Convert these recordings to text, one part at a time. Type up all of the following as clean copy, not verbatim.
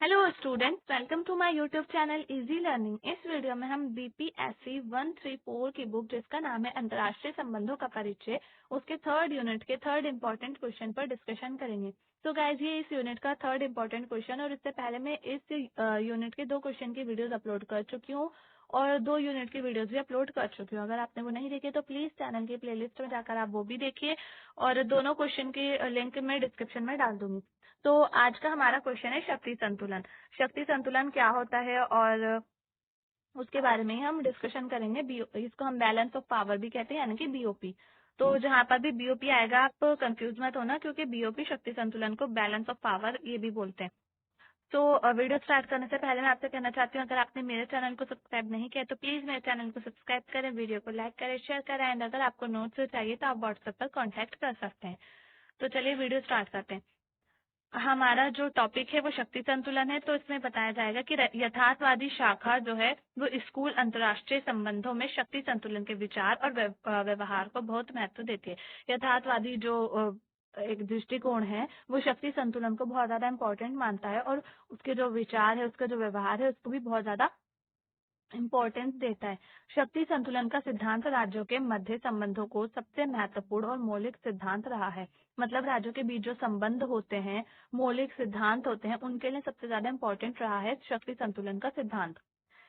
Hello students, welcome to my YouTube channel easy learning. इस video में हम BPSC 134 की बुक जिसका नाम है अंतर्राष्ट्रीय संबंधों का परिचय, उसके थर्ड यूनिट के थर्ड इम्पोर्टेंट क्वेश्चन पर डिस्कशन करेंगे। तो गाइज, ये इस यूनिट का थर्ड इम्पोर्टेंट क्वेश्चन, और इससे पहले मैं इस यूनिट के 2 क्वेश्चन की वीडियोस अपलोड कर चुकी हूँ और 2 यूनिट की वीडियोस भी अपलोड कर चुकी हूँ। अगर आपने वो नहीं देखी तो प्लीज चैनल की प्लेलिस्ट में जाकर आप वो भी देखिए, और दोनों क्वेश्चन की लिंक मैं डिस्क्रिप्शन में डाल दूंगी। तो आज का हमारा क्वेश्चन है शक्ति संतुलन। शक्ति संतुलन क्या होता है और उसके बारे में ही हम डिस्कशन करेंगे। इसको हम बैलेंस ऑफ पावर भी कहते हैं, यानी कि बीओपी। तो जहाँ पर भी बीओपी आएगा आप कंफ्यूज मत होना, क्योंकि बीओपी शक्ति संतुलन को बैलेंस ऑफ पावर ये भी बोलते हैं। तो वीडियो स्टार्ट करने से पहले मैं आपसे कहना चाहती हूँ, अगर आपने मेरे चैनल को सब्सक्राइब नहीं किया तो प्लीज मेरे चैनल को सब्सक्राइब करें, वीडियो को लाइक करें, शेयर करें, एंड अगर आपको नोट्स चाहिए तो आप व्हाट्सएप पर कॉन्टेक्ट कर सकते हैं। तो चलिए वीडियो स्टार्ट करते हैं। हमारा जो टॉपिक है वो शक्ति संतुलन है। तो इसमें बताया जाएगा कि यथार्थवादी शाखा जो है वो स्कूल अंतर्राष्ट्रीय संबंधों में शक्ति संतुलन के विचार और व्यवहार को बहुत महत्व देती है। यथार्थवादी जो एक दृष्टिकोण है वो शक्ति संतुलन को बहुत ज्यादा इम्पोर्टेंट मानता है, और उसके जो विचार है, उसका जो व्यवहार है, उसको भी बहुत ज्यादा इम्पोर्टेंस देता है। शक्ति संतुलन का सिद्धांत राज्यों के मध्य संबंधों को सबसे महत्वपूर्ण और मौलिक सिद्धांत रहा है। मतलब राज्यों के बीच जो संबंध होते हैं, मौलिक सिद्धांत होते हैं, उनके लिए सबसे ज्यादा इम्पोर्टेंट रहा है शक्ति संतुलन का सिद्धांत।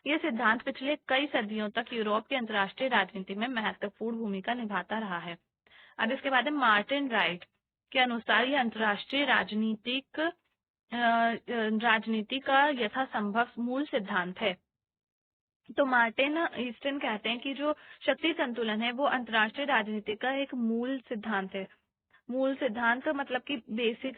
ये सिद्धांत पिछले कई सदियों तक यूरोप की अंतर्राष्ट्रीय राजनीति में महत्वपूर्ण भूमिका निभाता रहा है। अब इसके बाद मार्टिन राइट के अनुसार ये अंतर्राष्ट्रीय राजनीति का यथासंभव मूल सिद्धांत है। तो मार्टिन ईस्टन कहते हैं कि जो शक्ति संतुलन है वो अंतर्राष्ट्रीय राजनीति का एक मूल सिद्धांत है। मूल सिद्धांत मतलब कि बेसिक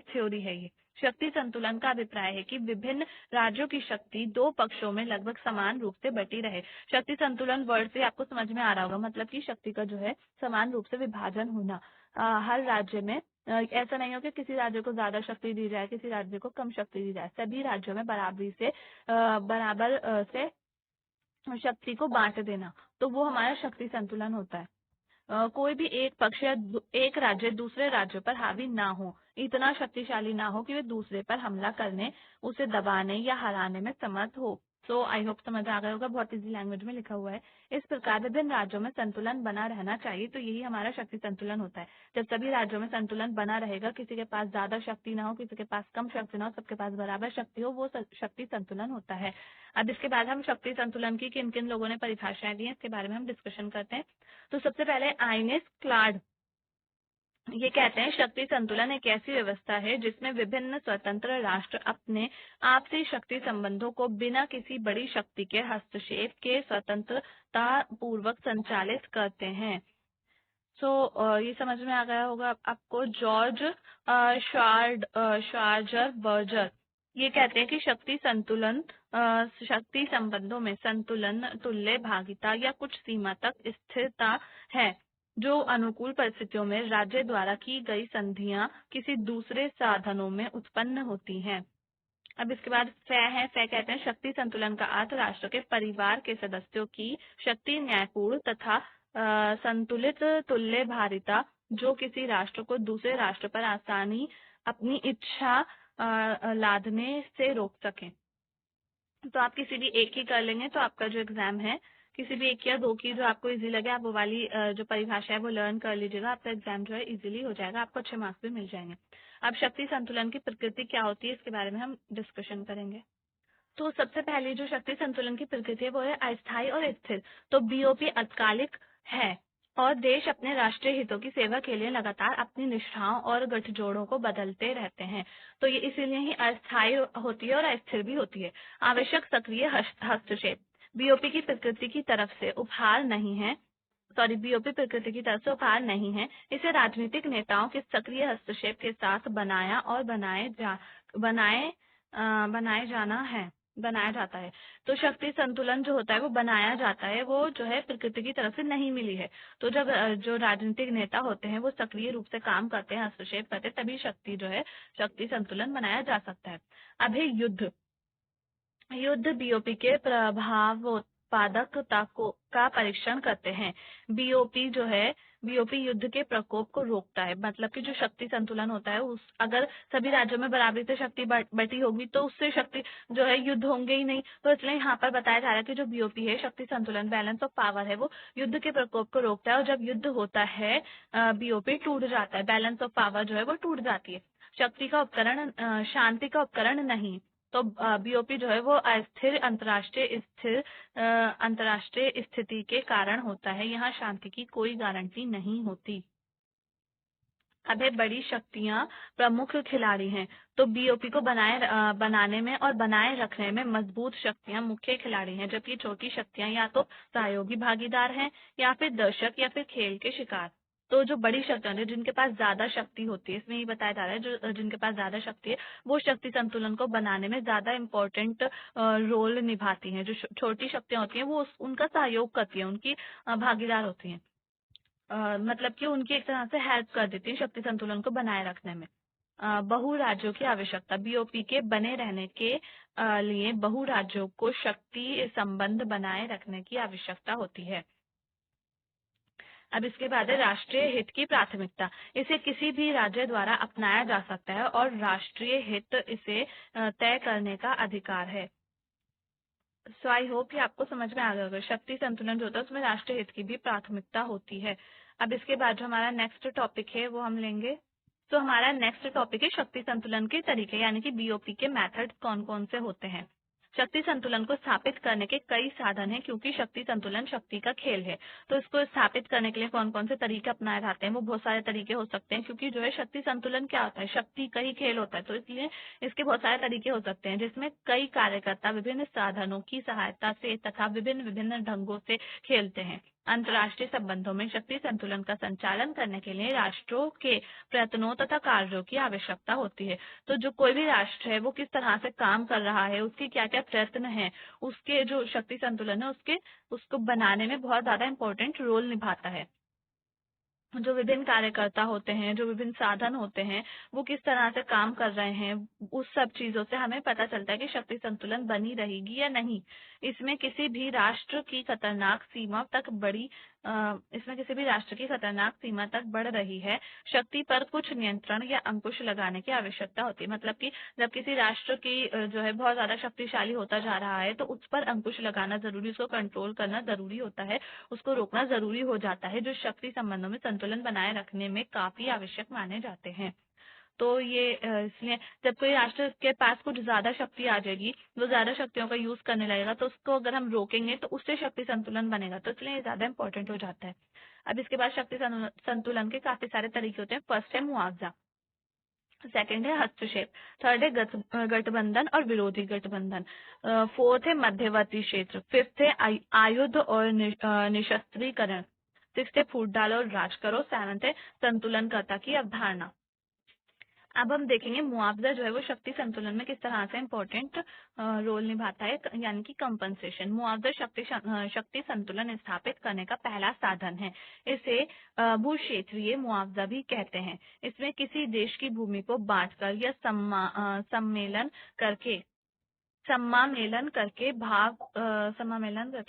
थ्योरी है ये। शक्ति संतुलन का अभिप्राय है कि विभिन्न राज्यों की शक्ति दो पक्षों में लगभग समान रूप से बटी रहे। शक्ति संतुलन वर्ड से आपको समझ में आ रहा होगा, मतलब कि शक्ति का जो है समान रूप से विभाजन होना। हर राज्य में ऐसा नहीं हो कि किसी राज्य को ज्यादा शक्ति दी जाए, किसी राज्य को कम शक्ति दी जाए। सभी राज्यों में बराबरी से बराबर से शक्ति को बांट देना, तो वो हमारा शक्ति संतुलन होता है। कोई भी एक पक्ष या एक राज्य दूसरे राज्यों पर हावी ना हो, इतना शक्तिशाली ना हो कि वे दूसरे पर हमला करने, उसे दबाने या हराने में समर्थ हो। सो आई होप समझ आ गया होगा, बहुत इजी लैंग्वेज में लिखा हुआ है। इस प्रकार विभिन्न राज्यों में संतुलन बना रहना चाहिए, तो यही हमारा शक्ति संतुलन होता है। जब सभी राज्यों में संतुलन बना रहेगा, किसी के पास ज्यादा शक्ति ना हो, किसी के पास कम शक्ति ना हो, सबके पास बराबर शक्ति हो, वो शक्ति संतुलन होता है। अब इसके बाद हम शक्ति संतुलन की किन किन लोगों ने परिभाषाएं दी है इसके बारे में हम डिस्कशन करते हैं। तो सबसे पहले आइनेस क्लाड ये कहते हैं शक्ति संतुलन एक ऐसी व्यवस्था है जिसमें विभिन्न स्वतंत्र राष्ट्र अपने आपसी शक्ति संबंधों को बिना किसी बड़ी शक्ति के हस्तक्षेप के स्वतंत्रता पूर्वक संचालित करते हैं। ये समझ में आ गया होगा आपको। जॉर्ज श्वार्जर बर्जर ये कहते हैं कि शक्ति संबंधों में संतुलन, तुल्य भागिता या कुछ सीमा तक स्थिरता है, जो अनुकूल परिस्थितियों में राज्य द्वारा की गई संधियां किसी दूसरे साधनों में उत्पन्न होती हैं। अब इसके बाद फै कहते हैं शक्ति संतुलन का अर्थ राष्ट्र के परिवार के सदस्यों की शक्ति न्यायपूर्ण तथा संतुलित तुल्य भारिता, जो किसी राष्ट्र को दूसरे राष्ट्र पर आसानी अपनी इच्छा लादने से रोक सके। तो आप किसी भी एक ही कर लेंगे, तो आपका जो एग्जाम है किसी भी एक या दो की जो आपको इजी लगे, आप वो वाली जो परिभाषा है वो लर्न कर लीजिएगा। आपका एग्जाम जो है इजीली हो जाएगा, आपको अच्छे मार्क्स भी मिल जाएंगे। अब शक्ति संतुलन की प्रकृति क्या होती है इसके बारे में हम डिस्कशन करेंगे। तो सबसे पहले जो शक्ति संतुलन की प्रकृति है वो है अस्थायी और स्थिर। तो बीओपी अल्पकालिक है और देश अपने राष्ट्रीय हितों की सेवा के लिए लगातार अपनी निष्ठाओं और गठजोड़ों को बदलते रहते हैं। तो ये इसीलिए ही अस्थायी होती है और अस्थिर भी होती है। आवश्यक सक्रिय हस्तक्षेप बीओपी की प्रकृति की तरफ से उपहार नहीं है। बीओपी प्रकृति की तरफ से उपहार नहीं है। इसे राजनीतिक नेताओं के सक्रिय हस्तक्षेप के साथ बनाया जाता है। तो शक्ति संतुलन जो होता है वो बनाया जाता है, वो जो है प्रकृति की तरफ से नहीं मिली है। तो जब जो राजनीतिक नेता होते हैं वो सक्रिय रूप से काम करते हैं, हस्तक्षेप करते हैं, तभी शक्ति संतुलन बनाया जा सकता है। अब है युद्ध बीओपी के उत्पादकता का परीक्षण करते हैं। बीओपी जो है, बीओपी युद्ध के प्रकोप को रोकता है। मतलब कि जो शक्ति संतुलन होता है, उस अगर सभी राज्यों में बराबरी से शक्ति बटी होगी तो उससे शक्ति जो है युद्ध होंगे ही नहीं। तो इसलिए यहाँ पर बताया जा रहा है कि जो बीओपी है, शक्ति संतुलन, बैलेंस ऑफ पावर है, वो युद्ध के प्रकोप को रोकता है। और जब युद्ध होता है बीओपी टूट जाता है, बैलेंस ऑफ पावर जो है वो टूट जाती है। शक्ति का उपकरण शांति का उपकरण नहीं। तो बीओपी जो है वो अस्थिर अंतर्राष्ट्रीय स्थिति के कारण होता है। यहाँ शांति की कोई गारंटी नहीं होती। अब है बड़ी शक्तियां प्रमुख खिलाड़ी हैं। तो बीओपी को बनाने में और बनाए रखने में मजबूत शक्तियां मुख्य खिलाड़ी हैं, जबकि छोटी शक्तियां या तो सहयोगी भागीदार हैं या फिर दर्शक या फिर खेल के शिकार। तो जो बड़ी शक्तियां हैं, जिनके पास ज्यादा शक्ति होती है, इसमें ये बताया जा रहा है जो जिनके पास ज्यादा शक्ति है वो शक्ति संतुलन को बनाने में ज्यादा इम्पोर्टेंट रोल निभाती हैं। जो छोटी शक्तियां होती हैं वो उनका सहयोग करती है, उनकी भागीदार होती हैं। मतलब कि उनकी एक तरह से हेल्प कर देती है शक्ति संतुलन को बनाए रखने में। बहु राज्यों की आवश्यकता, बीओपी के बने रहने के लिए बहु राज्यों को शक्ति संबंध बनाए रखने की आवश्यकता होती है। अब इसके बाद है राष्ट्रीय हित की प्राथमिकता। इसे किसी भी राज्य द्वारा अपनाया जा सकता है और राष्ट्रीय हित इसे तय करने का अधिकार है। सो आई होप कि आपको समझ में आ गया होगा। शक्ति संतुलन जो होता है उसमें राष्ट्रीय हित की भी प्राथमिकता होती है। अब इसके बाद जो हमारा नेक्स्ट टॉपिक है वो हम लेंगे। तो हमारा नेक्स्ट टॉपिक है शक्ति संतुलन के तरीके, यानी कि बीओपी के मेथड कौन कौन से होते हैं। शक्ति संतुलन को स्थापित करने के कई साधन हैं, क्योंकि शक्ति संतुलन शक्ति का खेल है। तो इसको स्थापित करने के लिए कौन कौन से तरीके अपनाए जाते हैं, वो बहुत सारे तरीके हो सकते हैं। क्योंकि जो है शक्ति संतुलन क्या होता है, शक्ति का ही खेल होता है, तो इसलिए इसके बहुत सारे तरीके हो सकते हैं, जिसमें कई कार्यकर्ता विभिन्न साधनों की सहायता से तथा विभिन्न विभिन्न ढंगों से खेलते हैं। अंतर्राष्ट्रीय संबंधों में शक्ति संतुलन का संचालन करने के लिए राष्ट्रों के प्रयत्नों तथा कार्यों की आवश्यकता होती है। तो जो कोई भी राष्ट्र है वो किस तरह से काम कर रहा है, उसके क्या क्या प्रयत्न है, उसके जो शक्ति संतुलन है उसको बनाने में बहुत ज्यादा इम्पोर्टेंट रोल निभाता है। जो विभिन्न कार्यकर्ता होते हैं, जो विभिन्न साधन होते हैं, वो किस तरह से काम कर रहे हैं, उस सब चीजों से हमें पता चलता है कि शक्ति संतुलन बनी रहेगी या नहीं। इसमें किसी भी राष्ट्र की खतरनाक सीमा तक बढ़ रही है, शक्ति पर कुछ नियंत्रण या अंकुश लगाने की आवश्यकता होती है। मतलब कि जब किसी राष्ट्र की जो है बहुत ज्यादा शक्तिशाली होता जा रहा है, तो उस पर अंकुश लगाना जरूरी, उसको कंट्रोल करना जरूरी होता है, उसको रोकना जरूरी हो जाता है, जो शक्ति संबंधों में संतुलन बनाए रखने में काफी आवश्यक माने जाते हैं। तो ये इसलिए जब कोई राष्ट्र के पास कुछ ज्यादा शक्ति आ जाएगी, वो ज्यादा शक्तियों का यूज करने लगेगा, तो उसको अगर हम रोकेंगे तो उससे शक्ति संतुलन बनेगा। तो इसलिए ये ज्यादा इंपॉर्टेंट हो जाता है। अब इसके बाद शक्ति संतुलन के काफी सारे तरीके होते हैं। फर्स्ट है मुआवजा, सेकंड है हस्तक्षेप, थर्ड है गठबंधन और विरोधी गठबंधन, फोर्थ है मध्यवर्ती क्षेत्र, फिफ्थ है आयुध और निशस्त्रीकरण, सिक्स्थ है फूट डालो और राज करो, सेवंथ है संतुलनकर्ता की अवधारणा। अब हम देखेंगे मुआवजा जो है वो शक्ति संतुलन में किस तरह से इम्पोर्टेंट रोल निभाता है, यानी कि कंपनसेशन। मुआवजा शक्ति संतुलन स्थापित करने का पहला साधन है। इसे भूक्षेत्रीय मुआवजा भी कहते हैं। इसमें किसी देश की भूमि को बांटकर या सम्मेलन करके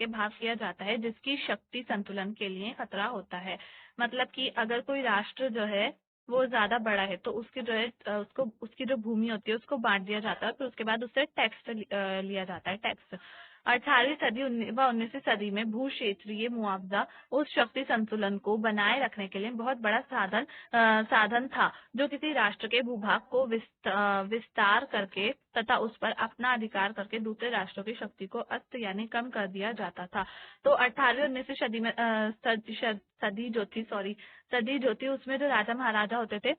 भाग किया जाता है, जिसकी शक्ति संतुलन के लिए खतरा होता है। मतलब कि अगर कोई राष्ट्र जो है वो ज्यादा बड़ा है, तो उसकी जो है उसकी जो भूमि होती है उसको बांट दिया जाता है, फिर उसके बाद उससे टैक्स लिया जाता है, टैक्स। 18वीं सदी व 19वीं सदी में भू क्षेत्रीय मुआवजा उस शक्ति संतुलन को बनाए रखने के लिए बहुत बड़ा साधन था, जो किसी राष्ट्र के भूभाग को विस्तार करके तथा उस पर अपना अधिकार करके दूसरे राष्ट्रों की शक्ति को अस्त यानी कम कर दिया जाता था। तो 18वीं और 19वीं सदी में सदी जो थी उसमें जो राजा महाराजा होते थे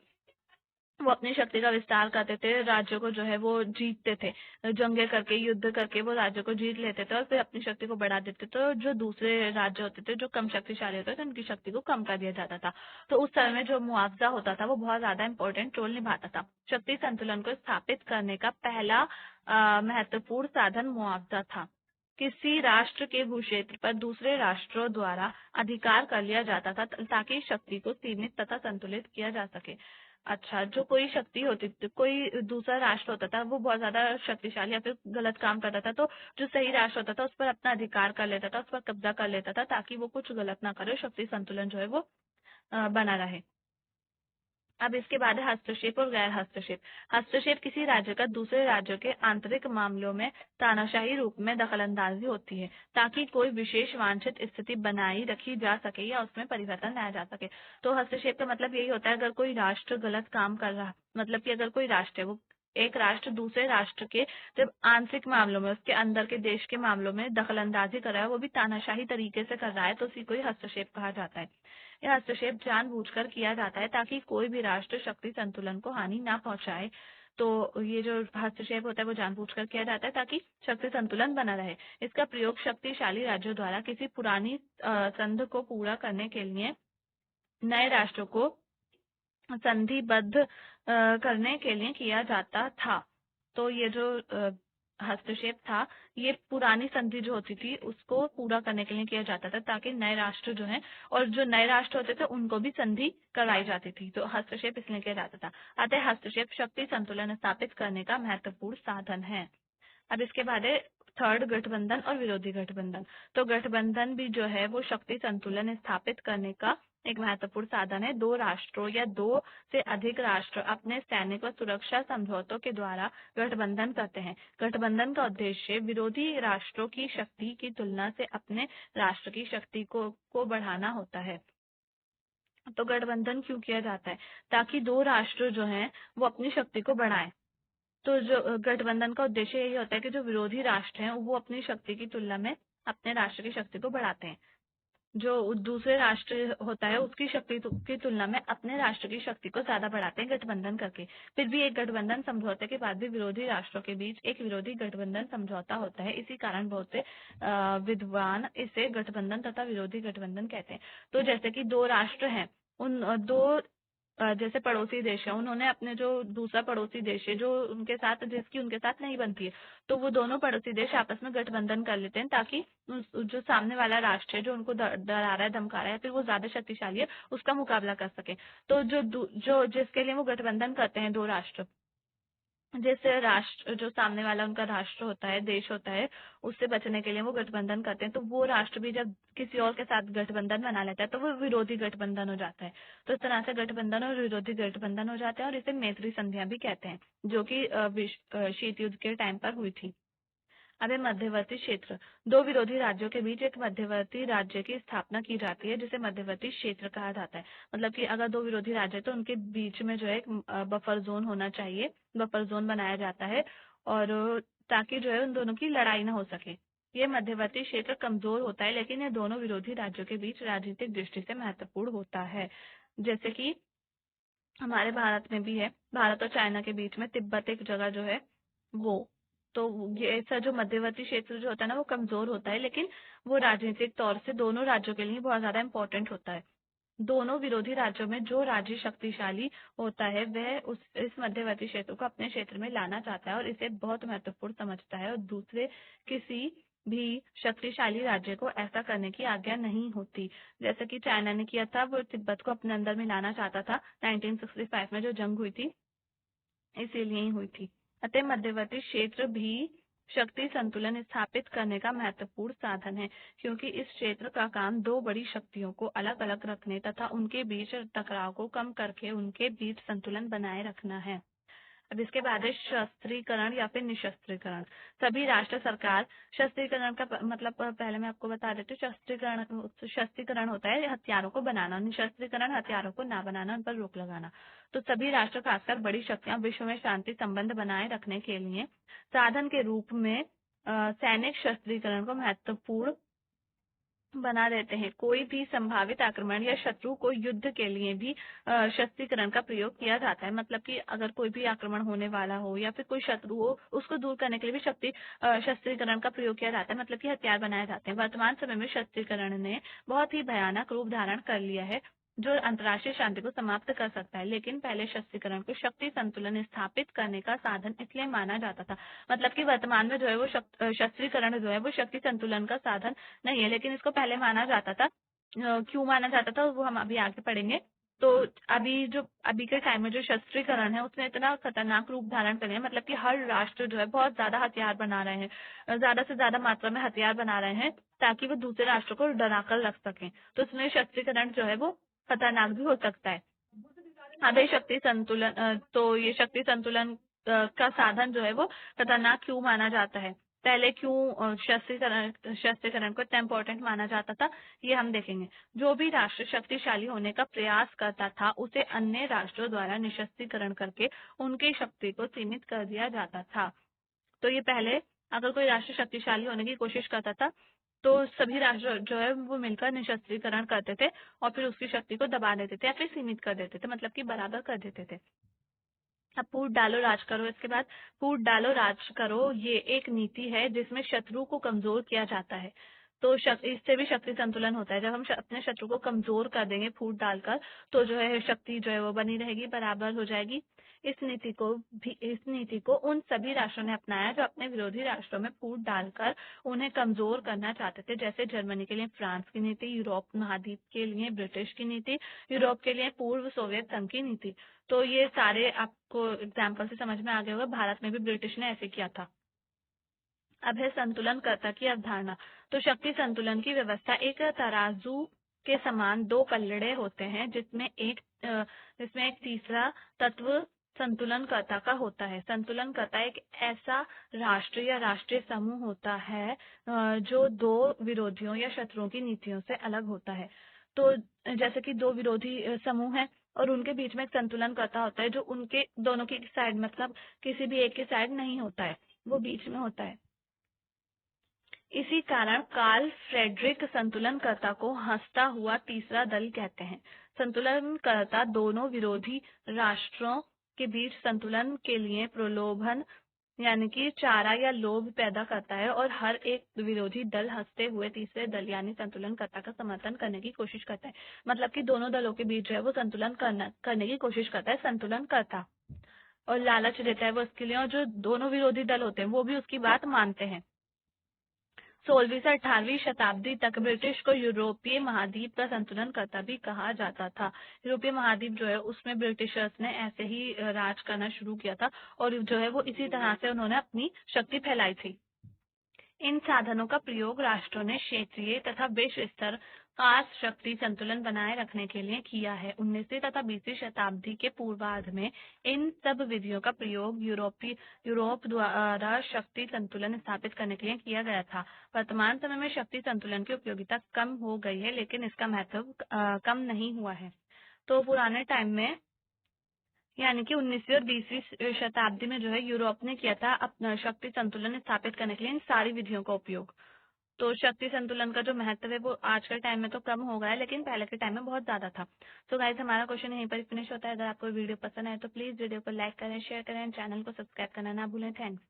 वो अपनी शक्ति का विस्तार करते थे, राज्यों को जो है वो जीतते थे, जंगे करके, युद्ध करके वो राज्यों को जीत लेते थे और फिर अपनी शक्ति को बढ़ा देते थे। तो जो दूसरे राज्य होते थे जो कम शक्तिशाली होते थे, उनकी शक्ति को कम कर दिया जाता था। तो उस समय में जो मुआवजा होता था वो बहुत ज्यादा इंपॉर्टेंट रोल निभाता था। शक्ति संतुलन को स्थापित करने का पहला महत्वपूर्ण साधन मुआवजा था। किसी राष्ट्र के भूक्षेत्र पर दूसरे राष्ट्रों द्वारा अधिकार कर लिया जाता था ताकि शक्ति को सीमित तथा संतुलित किया जा सके। अच्छा, जो कोई शक्ति होती थी, कोई दूसरा राष्ट्र होता था, वो बहुत ज़्यादा शक्तिशाली या फिर गलत काम करता था, तो जो सही राष्ट्र होता था, उस पर अपना अधिकार कर लेता था, उस पर कब्ज़ा कर लेता था, ताकि वो कुछ गलत ना करे, शक्ति संतुलन जो है वो बना रहे। अब इसके बाद है हस्तक्षेप और गैर हस्तक्षेप। हस्तक्षेप किसी राज्य का दूसरे राज्यों के आंतरिक मामलों में तानाशाही रूप में दखलंदाजी होती है, ताकि कोई विशेष वांछित स्थिति बनाई रखी जा सके या उसमें परिवर्तन लाया जा सके। तो हस्तक्षेप का मतलब यही होता है, अगर कोई राष्ट्र गलत काम कर रहा, मतलब कि अगर कोई राष्ट्र है, वो एक राष्ट्र दूसरे राष्ट्र के जब आंतरिक मामलों में, उसके अंदर के देश के मामलों में दखलंदाजी कर रहा है, वो भी तानाशाही तरीके से कर रहा है, तो उसी को ही हस्तक्षेप कहा जाता है। यह हस्तक्षेप जानबूझकर किया जाता है ताकि कोई भी राष्ट्र शक्ति संतुलन को हानि ना पहुंचाए। तो ये जो हस्तक्षेप होता है वो जानबूझकर किया जाता है ताकि शक्ति संतुलन बना रहे। इसका प्रयोग शक्तिशाली राज्यों द्वारा किसी पुरानी संधि को पूरा करने के लिए नए राष्ट्रों को संधिबद्ध करने के लिए किया जाता था। तो ये जो हस्तक्षेप था, ये पुरानी संधि जो होती थी उसको पूरा करने के लिए किया जाता था, ताकि नए राष्ट्र जो हैं, और जो नए राष्ट्र होते थे उनको भी संधि करवाई जाती थी। तो हस्तक्षेप इसलिए किया जाता था। अतः हस्तक्षेप शक्ति संतुलन स्थापित करने का महत्वपूर्ण साधन है। अब इसके बाद है थर्ड, गठबंधन और विरोधी गठबंधन। तो गठबंधन भी जो है वो शक्ति संतुलन स्थापित करने का एक महत्वपूर्ण साधन है। दो राष्ट्रों या दो से अधिक राष्ट्र अपने सैनिक व सुरक्षा समझौतों के द्वारा गठबंधन करते हैं। गठबंधन का उद्देश्य विरोधी राष्ट्रों की शक्ति की तुलना से अपने राष्ट्र की शक्ति को बढ़ाना होता है। तो गठबंधन क्यों किया जाता है? ताकि दो राष्ट्र जो हैं वो अपनी शक्ति को बढ़ाएं। तो जो गठबंधन का उद्देश्य यही होता है कि जो विरोधी राष्ट्र हैं वो अपनी शक्ति की तुलना में अपने राष्ट्र की शक्ति को बढ़ाते हैं। जो दूसरे राष्ट्र होता है उसकी शक्ति की तुलना में अपने राष्ट्र की शक्ति को ज्यादा बढ़ाते हैं गठबंधन करके। फिर भी एक गठबंधन समझौते के बाद भी विरोधी राष्ट्रों के बीच एक विरोधी गठबंधन समझौता होता है। इसी कारण बहुत से विद्वान इसे गठबंधन तथा विरोधी गठबंधन कहते हैं। तो जैसे कि दो राष्ट्र हैं, उन दो जैसे पड़ोसी देश है, उन्होंने अपने जो दूसरा पड़ोसी देश है जो उनके साथ, जिसकी उनके साथ नहीं बनती है, तो वो दोनों पड़ोसी देश आपस में गठबंधन कर लेते हैं, ताकि जो सामने वाला राष्ट्र है जो उनको डरा रहा है, धमका रहा है, फिर वो ज्यादा शक्तिशाली है, उसका मुकाबला कर सके। तो जो जिसके लिए वो गठबंधन करते हैं दो राष्ट्र, जैसे राष्ट्र जो सामने वाला उनका राष्ट्र होता है, देश होता है, उससे बचने के लिए वो गठबंधन करते हैं। तो वो राष्ट्र भी जब किसी और के साथ गठबंधन बना लेता है तो वो विरोधी गठबंधन हो जाता है। तो इस तरह से गठबंधन और विरोधी गठबंधन हो जाते हैं, और इसे मैत्री संधियां भी कहते हैं, जो कि शीत युद्ध के टाइम पर हुई थी। अब है मध्यवर्ती क्षेत्र। दो विरोधी राज्यों के बीच एक मध्यवर्ती राज्य की स्थापना की जाती है, जिसे मध्यवर्ती क्षेत्र कहा जाता है। मतलब कि अगर दो विरोधी राज्य है तो उनके बीच में जो है एक बफर जोन होना चाहिए, बफर जोन बनाया जाता है, और ताकि जो है उन दोनों की लड़ाई ना हो सके। ये मध्यवर्ती क्षेत्र कमजोर होता है, लेकिन ये दोनों विरोधी राज्यों के बीच राजनीतिक दृष्टि से महत्वपूर्ण होता है। जैसे कि हमारे भारत में भी है, भारत और चाइना के बीच में तिब्बत एक जगह जो है वो। तो ये ऐसा जो मध्यवर्ती क्षेत्र जो होता है ना वो कमजोर होता है, लेकिन वो राजनीतिक तौर से दोनों राज्यों के लिए बहुत ज्यादा इम्पोर्टेंट होता है। दोनों विरोधी राज्यों में जो राज्य शक्तिशाली होता है वह इस मध्यवर्ती क्षेत्र को अपने क्षेत्र में लाना चाहता है और इसे बहुत महत्वपूर्ण समझता है, और दूसरे किसी भी शक्तिशाली राज्य को ऐसा करने की आज्ञा नहीं होती। जैसे कि चाइना ने किया था, वो तिब्बत को अपने अंदर में लाना चाहता था 1965 में जो जंग हुई थी, इसीलिए ही हुई थी। अतः मध्यवर्ती क्षेत्र भी शक्ति संतुलन स्थापित करने का महत्वपूर्ण साधन है, क्योंकि इस क्षेत्र का काम दो बड़ी शक्तियों को अलग अलग रखने तथा उनके बीच टकराव को कम करके उनके बीच संतुलन बनाए रखना है। अब इसके बाद है शस्त्रीकरण या फिर निशस्त्रीकरण। सभी राष्ट्र सरकार शस्त्रीकरण का मतलब पहले मैं आपको बता देती हूँ। शस्त्रीकरण होता है हथियारों को बनाना, निशस्त्रीकरण हथियारों को ना बनाना, उन पर रोक लगाना। तो सभी राष्ट्र, खासकर बड़ी शक्तियां, विश्व में शांति संबंध बनाए रखने के लिए साधन के रूप में सैनिक शस्त्रीकरण को महत्वपूर्ण बना देते हैं। कोई भी संभावित आक्रमण या शत्रु को युद्ध के लिए भी शस्त्रीकरण का प्रयोग किया जाता है। मतलब कि अगर कोई भी आक्रमण होने वाला हो या फिर कोई शत्रु हो, उसको दूर करने के लिए भी शस्त्रीकरण का प्रयोग किया जाता है, मतलब कि हथियार बनाए जाते हैं। वर्तमान समय में शस्त्रीकरण ने बहुत ही भयानक रूप धारण कर लिया है, जो अंतर्राष्ट्रीय शांति को समाप्त कर सकता है। लेकिन पहले शस्त्रीकरण को शक्ति संतुलन स्थापित करने का साधन इसलिए माना जाता था। मतलब कि वर्तमान में जो है वो शस्त्रीकरण जो है वो शक्ति संतुलन का साधन नहीं है, लेकिन इसको पहले माना जाता था। क्यों माना जाता था वो हम अभी आगे पढ़ेंगे। तो अभी के टाइम में जो शस्त्रीकरण है उसने इतना खतरनाक रूप धारण कर लिया है, मतलब कि हर राष्ट्र जो है बहुत ज्यादा हथियार बना रहे हैं, ज्यादा से ज्यादा मात्रा में हथियार बना रहे हैं ताकि वो दूसरे राष्ट्रों को डराकर रख सकें। तो इसमें शस्त्रीकरण जो है वो खतरनाक भी हो सकता है। अब ये शक्ति संतुलन तो ये शक्ति संतुलन का साधन जो है वो खतरनाक क्यों माना जाता है? पहले क्यों शस्त्रीकरण को इतना इम्पोर्टेंट माना जाता था, ये हम देखेंगे। जो भी राष्ट्र शक्तिशाली होने का प्रयास करता था उसे अन्य राष्ट्रों द्वारा निशस्त्रीकरण करके उनकी शक्ति को सीमित कर दिया जाता था। तो ये पहले अगर कोई राष्ट्र शक्तिशाली होने की कोशिश करता था तो सभी राष्ट्र जो है वो मिलकर निशस्त्रीकरण करते थे और फिर उसकी शक्ति को दबा देते थे या फिर सीमित कर देते थे, मतलब कि बराबर कर देते थे। अब फूट डालो राज करो, इसके बाद फूट डालो राज करो ये एक नीति है जिसमें शत्रु को कमजोर किया जाता है। तो इससे भी शक्ति संतुलन होता है। जब हम अपने शत्रु को कमजोर कर देंगे फूट डालकर तो जो है शक्ति जो है वो बनी रहेगी, बराबर हो जाएगी। इस नीति को उन सभी राष्ट्रों ने अपनाया जो अपने विरोधी राष्ट्रों में फूट डालकर उन्हें कमजोर करना चाहते थे, जैसे जर्मनी के लिए फ्रांस की नीति, यूरोप महाद्वीप के लिए ब्रिटिश की नीति, यूरोप के लिए पूर्व सोवियत संघ की नीति। तो ये सारे आपको एग्जाम्पल से समझ में आ गया होगा, भारत में भी ब्रिटिश ने ऐसे किया था। अब है संतुलनकर्ता की अवधारणा। तो शक्ति संतुलन की व्यवस्था एक तराजू के समान दो पल्लड़े होते हैं जिसमें एक तीसरा तत्व संतुलनकर्ता का होता है। संतुलनकर्ता एक ऐसा राष्ट्र या राष्ट्रीय समूह होता है जो दो विरोधियों या शत्रुओं की नीतियों से अलग होता है। तो जैसे कि दो विरोधी समूह हैं और उनके बीच में एक संतुलनकर्ता होता है जो उनके दोनों की साइड, मतलब किसी भी एक की साइड नहीं होता है, वो बीच में होता है। इसी कारण कार्ल फ्रेडरिक संतुलनकर्ता को हंसता हुआ तीसरा दल कहते हैं। संतुलनकर्ता दोनों विरोधी राष्ट्रों के बीच संतुलन के लिए प्रलोभन यानी कि चारा या लोभ पैदा करता है और हर एक विरोधी दल हंसते हुए तीसरे दल यानी संतुलनकर्ता का समर्थन करने की कोशिश करता है। मतलब कि दोनों दलों के बीच जो है वो संतुलन करने की कोशिश करता है संतुलनकर्ता, और लालच देता है वो उसके लिए, और जो दोनों विरोधी दल होते हैं वो भी उसकी बात मानते हैं। 16वीं से 18वीं शताब्दी तक ब्रिटिश को यूरोपीय महाद्वीप का संतुलनकर्ता भी कहा जाता था। यूरोपीय महाद्वीप जो है उसमें ब्रिटिशर्स ने ऐसे ही राज करना शुरू किया था और जो है वो इसी तरह से उन्होंने अपनी शक्ति फैलाई थी। इन साधनों का प्रयोग राष्ट्रों ने क्षेत्रीय तथा विश्व स्तर खास शक्ति संतुलन बनाए रखने के लिए किया है। 19वीं तथा 20वीं शताब्दी के पूर्वार्ध में इन सब विधियों का प्रयोग यूरोप द्वारा शक्ति संतुलन स्थापित करने के लिए किया गया था। वर्तमान समय में शक्ति संतुलन की उपयोगिता कम हो गई है लेकिन इसका महत्व कम नहीं हुआ है। तो पुराने टाइम में यानी कि 19वीं और 20वीं शताब्दी में जो है यूरोप ने किया था अपना शक्ति संतुलन स्थापित करने के लिए इन सारी विधियों का उपयोग। तो शक्ति संतुलन का जो महत्व है वो आज के टाइम में तो कम हो गया है लेकिन पहले के टाइम में बहुत ज्यादा था। तो गाइस हमारा क्वेश्चन यहीं पर फिनिश होता है। अगर आपको वीडियो पसंद आए तो प्लीज वीडियो को लाइक करें, शेयर करें, चैनल को सब्सक्राइब करना ना भूलें। थैंक्स।